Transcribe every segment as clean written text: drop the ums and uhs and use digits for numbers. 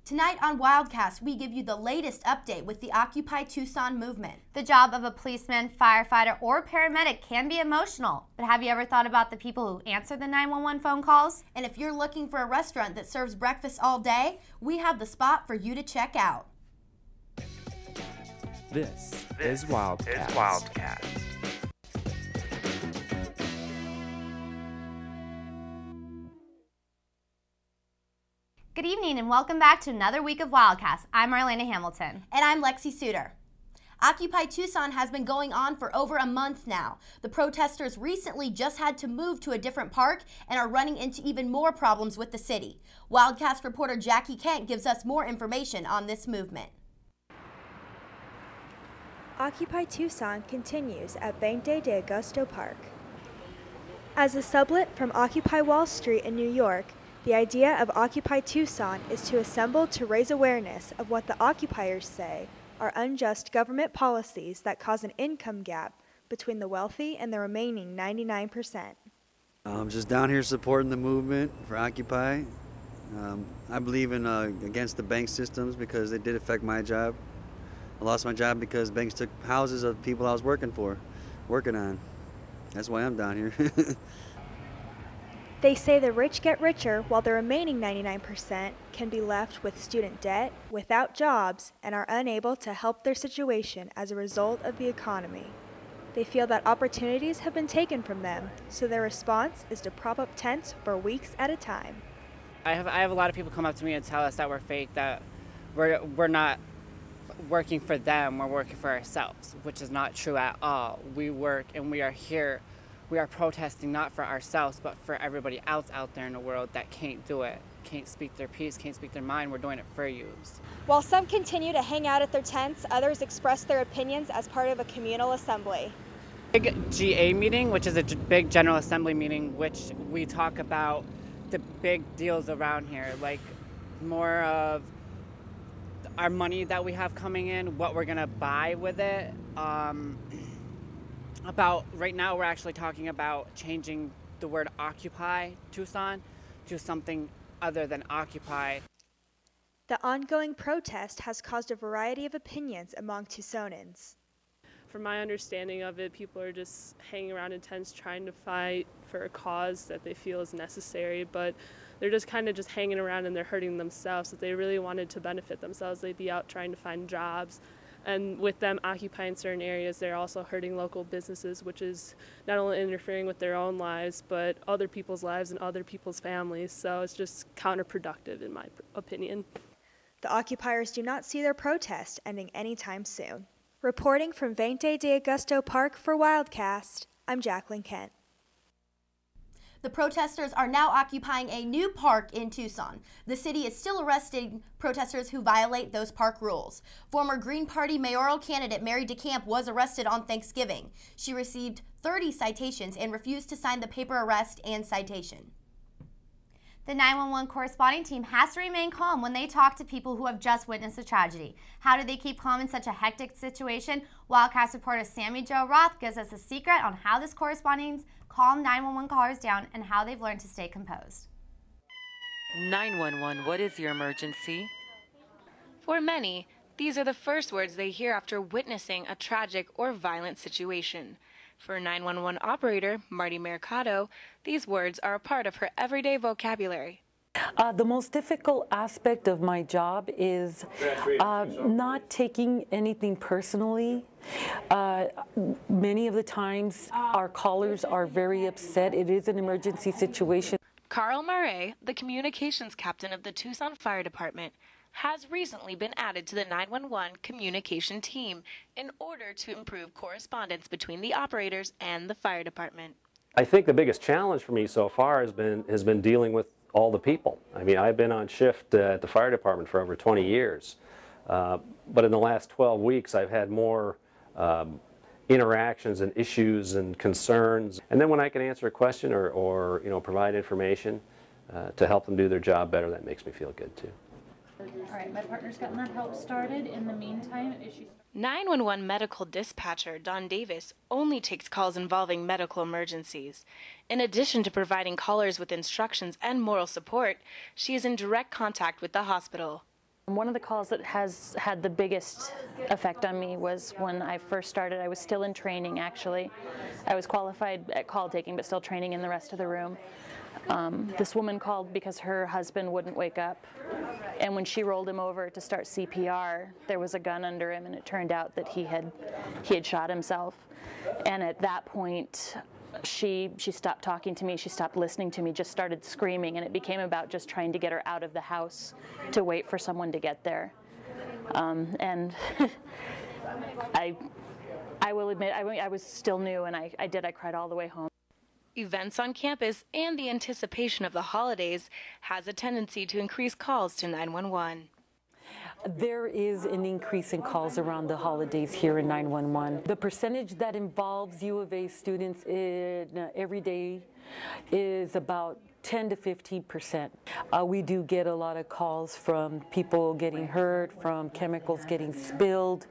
Tonight on Wildcast, we give you the latest update with the Occupy Tucson movement. The job of a policeman, firefighter, or paramedic can be emotional, but have you ever thought about the people who answer the 911 phone calls? And if you're looking for a restaurant that serves breakfast all day, we have the spot for you to check out. This is Wildcast. Good evening and welcome back to another week of Wildcast. I'm Marlena Hamilton. And I'm Lexi Sutter. Occupy Tucson has been going on for over a month now. The protesters recently just had to move to a different park and are running into even more problems with the city. Wildcast reporter Jackie Kent gives us more information on this movement. Occupy Tucson continues at 20 de Agosto Park. As a sublet from Occupy Wall Street in New York, the idea of Occupy Tucson is to assemble to raise awareness of what the occupiers say are unjust government policies that cause an income gap between the wealthy and the remaining 99%. I'm just down here supporting the movement for Occupy. I believe in against the bank systems because they did affect my job. I lost my job because banks took houses of people I was working on. That's why I'm down here. They say the rich get richer while the remaining 99% can be left with student debt, without jobs, and are unable to help their situation as a result of the economy. They feel that opportunities have been taken from them, so their response is to prop up tents for weeks at a time. I have a lot of people come up to me and tell us that we're fake, that we're not working for them, we're working for ourselves, which is not true at all. We work and we are here. We are protesting not for ourselves, but for everybody else out there in the world that can't do it, can't speak their piece, can't speak their mind. We're doing it for you. While some continue to hang out at their tents, others express their opinions as part of a communal assembly. Big GA meeting, which is a big General Assembly meeting, which we talk about the big deals around here, like more of our money that we have coming in, what we're gonna buy with it. Right now we're actually talking about changing the word Occupy Tucson to something other than Occupy. The ongoing protest has caused a variety of opinions among Tucsonans. From my understanding of it, people are just hanging around in tents trying to fight for a cause that they feel is necessary, but they're just kind of just hanging around and they're hurting themselves. If they really wanted to benefit themselves, they'd be out trying to find jobs. And with them occupying certain areas, they're also hurting local businesses, which is not only interfering with their own lives, but other people's lives and other people's families. So it's just counterproductive, in my opinion. The occupiers do not see their protest ending anytime soon. Reporting from 20 de Agosto Park for Wildcast, I'm Jacqueline Kent. The protesters are now occupying a new park in Tucson. The city is still arresting protesters who violate those park rules. Former Green Party mayoral candidate Mare was arrested on Thanksgiving. She received 30 citations and refused to sign the paper arrest and citation. The 911 corresponding team has to remain calm when they talk to people who have just witnessed a tragedy. How do they keep calm in such a hectic situation? Wildcast reporter Sami-Jo Roth gives us a secret on how this corresponding calm 911 callers down and how they've learned to stay composed. 911, what is your emergency? For many, these are the first words they hear after witnessing a tragic or violent situation. For a 911 operator, Marty Mercado, these words are a part of her everyday vocabulary. The most difficult aspect of my job is not taking anything personally. Many of the times our callers are very upset. It is an emergency situation. Mare, the communications captain of the Tucson Fire Department, has recently been added to the 911 communication team in order to improve correspondence between the operators and the fire department. I think the biggest challenge for me so far has been dealing with all the people. I mean, I've been on shift at the fire department for over 20 years, but in the last 12 weeks I've had more interactions and issues and concerns. And then when I can answer a question or provide information to help them do their job better, that makes me feel good too. All right, my partner's gotten that help started. In the meantime, 911 medical dispatcher Don Davis only takes calls involving medical emergencies. In addition to providing callers with instructions and moral support, she is in direct contact with the hospital. One of the calls that has had the biggest effect on me was when I first started. I was still in training, actually. I was qualified at call taking, but still training in the rest of the room. This woman called because her husband wouldn't wake up, and when she rolled him over to start CPR, there was a gun under him, and it turned out that he had shot himself. And at that point, she stopped talking to me, she stopped listening to me, just started screaming, and it became about just trying to get her out of the house to wait for someone to get there. And I will admit, I was still new, and I cried all the way home. Events on campus and the anticipation of the holidays has a tendency to increase calls to 911. There is an increase in calls around the holidays here in 911. The percentage that involves U of A students in every day is about 10 to 15%. We do get a lot of calls from people getting hurt, from chemicals getting spilled,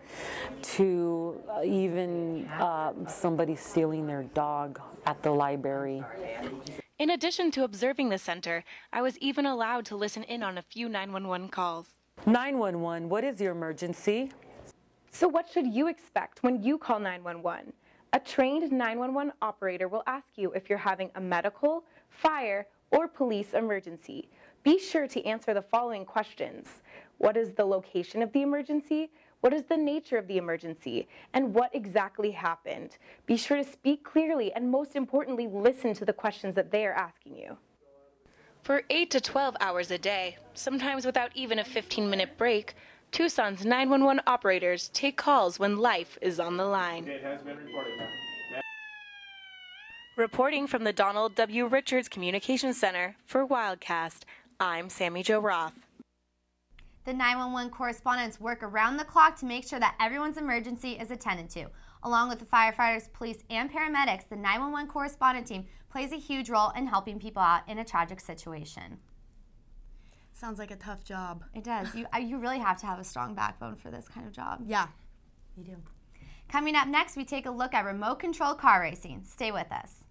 to even somebody stealing their dog at the library. In addition to observing the center, I was even allowed to listen in on a few 911 calls. 911, what is your emergency? So what should you expect when you call 911? A trained 911 operator will ask you if you're having a medical, fire, or police emergency. Be sure to answer the following questions. What is the location of the emergency? What is the nature of the emergency? And what exactly happened? Be sure to speak clearly and, most importantly, listen to the questions that they are asking you. For 8 to 12 hours a day, sometimes without even a 15-minute break, Tucson's 911 operators take calls when life is on the line. It has been reported, ma'am. Reporting from the Donald W. Richards Communications Center for Wildcast, I'm Sami-Jo Roth. The 911 correspondents work around the clock to make sure that everyone's emergency is attended to. Along with the firefighters, police, and paramedics, the 911 correspondent team plays a huge role in helping people out in a tragic situation. Sounds like a tough job. It does. You really have to have a strong backbone for this kind of job. Yeah, you do. Coming up next, we take a look at remote-controlled car racing. Stay with us.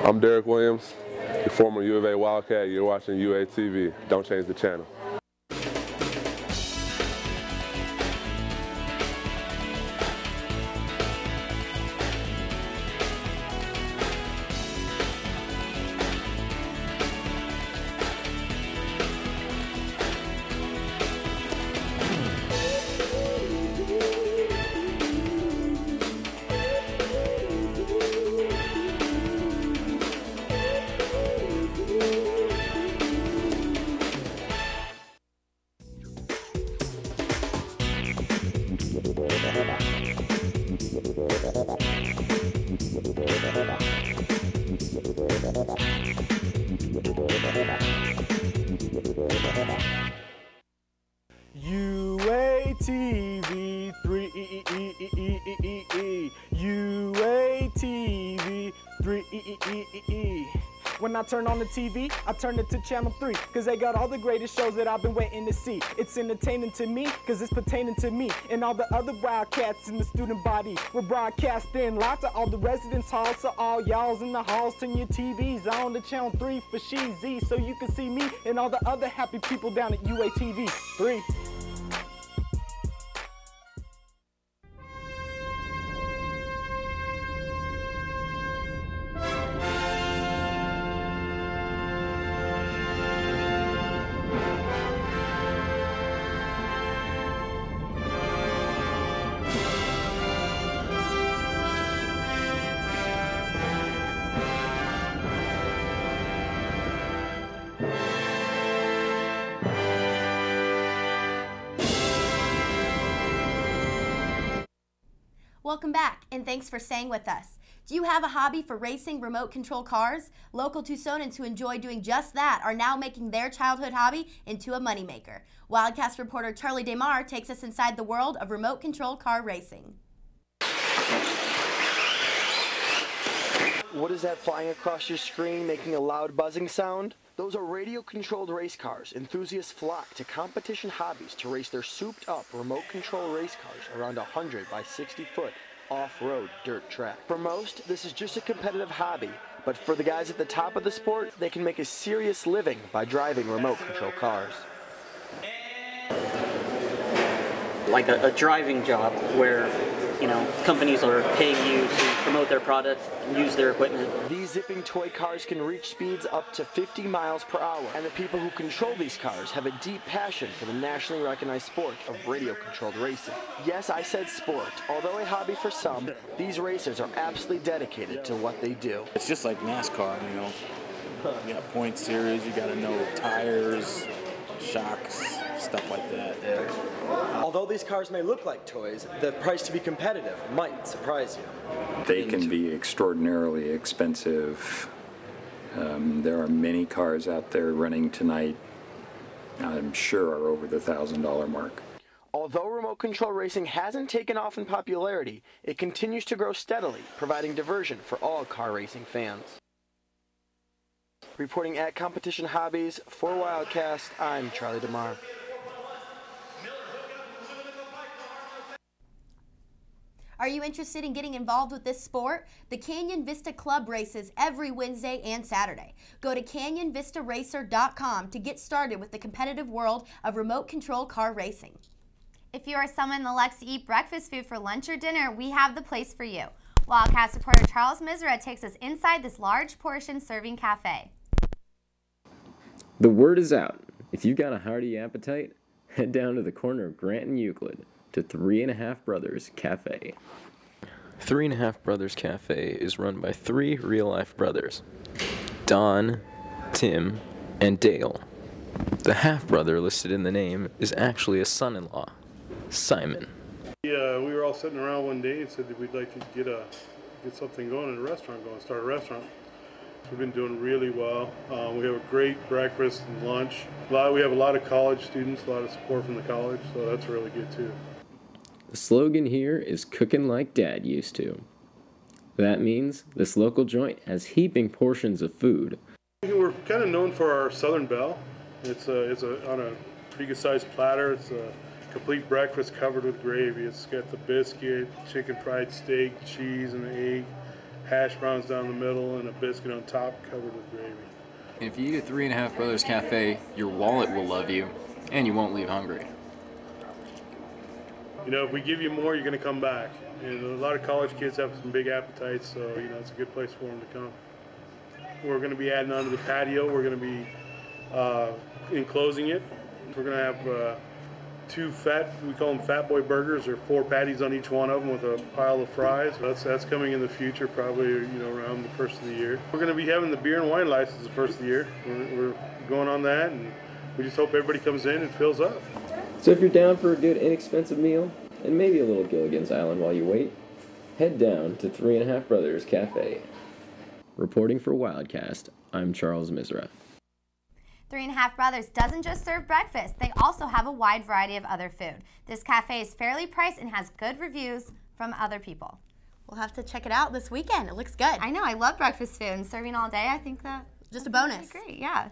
I'm Derek Williams, the former U of A Wildcat. You're watching UATV. Don't change the channel. UATV 3 UATV 3 When I turn on the TV, I turn it to channel 3, cause they got all the greatest shows that I've been waiting to see. It's entertaining to me, cause it's pertaining to me and all the other Wildcats in the student body. We're broadcasting live to all the residence halls, so all y'all's in the halls, turn your TVs on to channel 3 for Sheezy, so you can see me and all the other happy people down at UATV 3. Welcome back, and thanks for staying with us. Do you have a hobby for racing remote control cars? Local Tucsonans who enjoy doing just that are now making their childhood hobby into a moneymaker. Wildcast reporter Charlie DeMar takes us inside the world of remote control car racing. What is that flying across your screen making a loud buzzing sound? Those are radio-controlled race cars. Enthusiasts flock to competition hobbies to race their souped-up remote-control race cars around 100 by 60-foot off-road dirt track. For most, this is just a competitive hobby, but for the guys at the top of the sport, they can make a serious living by driving remote-control cars. like a driving job where, you know, companies are paying you to promote their product and use their equipment. These zipping toy cars can reach speeds up to 50 miles per hour, and the people who control these cars have a deep passion for the nationally recognized sport of radio-controlled racing. Yes, I said sport. Although a hobby for some, these racers are absolutely dedicated to what they do. It's just like NASCAR, you know. You got point series, you got to know tires, shocks, stuff like that. Although these cars may look like toys, the price to be competitive might surprise you. They can be extraordinarily expensive. There are many cars out there running tonight, I'm sure, are over the $1,000 mark. Although remote control racing hasn't taken off in popularity, it continues to grow steadily, providing diversion for all car racing fans. Reporting at Competition Hobbies for Wildcast, I'm Charlie DeMar. Are you interested in getting involved with this sport? The Canyon Vista Club races every Wednesday and Saturday. Go to canyonvistaracer.com to get started with the competitive world of remote control car racing. If you are someone that likes to eat breakfast food for lunch or dinner, we have the place for you. Wildcast reporter Charles Misra takes us inside this large portion serving cafe. The word is out. If you've got a hearty appetite, head down to the corner of Grant and Euclid to 3.5 Brothers Cafe. 3.5 Brothers Cafe is run by 3 real-life brothers, Don, Tim, and Dale. The half-brother listed in the name is actually a son-in-law, Simon. Yeah, we were all sitting around one day and said that we'd like to get something going in a restaurant, start a restaurant. We've been doing really well. We have a great breakfast and lunch. We have a lot of college students, a lot of support from the college, so that's really good too. The slogan here is cooking like Dad used to. That means this local joint has heaping portions of food. We're kind of known for our Southern Belle. It's on a pretty good sized platter. It's a complete breakfast covered with gravy. It's got the biscuit, chicken fried steak, cheese and egg, hash browns down the middle, and a biscuit on top covered with gravy. If you eat at 3.5 Brothers Cafe, your wallet will love you, and you won't leave hungry. You know, if we give you more, you're going to come back. And a lot of college kids have some big appetites, so, you know, it's a good place for them to come. We're going to be adding on to the patio. We're going to be enclosing it. We're going to have 2 we call them Fat Boy burgers, or 4 patties on each one of them with a pile of fries. That's coming in the future, probably, you know, around the first of the year. We're going to be having the beer and wine license the first of the year. We're going on that, and we just hope everybody comes in and fills up. So if you're down for a good inexpensive meal, and maybe a little Gilligan's Island while you wait, head down to 3.5 Brothers Cafe. Reporting for Wildcast, I'm Charles Misra. 3.5 Brothers doesn't just serve breakfast, they also have a wide variety of other food. This cafe is fairly priced and has good reviews from other people. We'll have to check it out this weekend. It looks good. I know, I love breakfast food, and serving all day, I think that just a bonus. Great, yeah.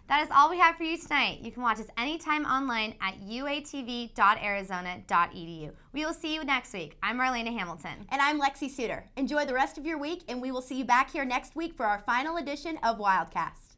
That is all we have for you tonight. You can watch us anytime online at uatv.arizona.edu. We will see you next week. I'm Marlena Hamilton. And I'm Lexi Sutter. Enjoy the rest of your week, and we will see you back here next week for our final edition of Wildcast.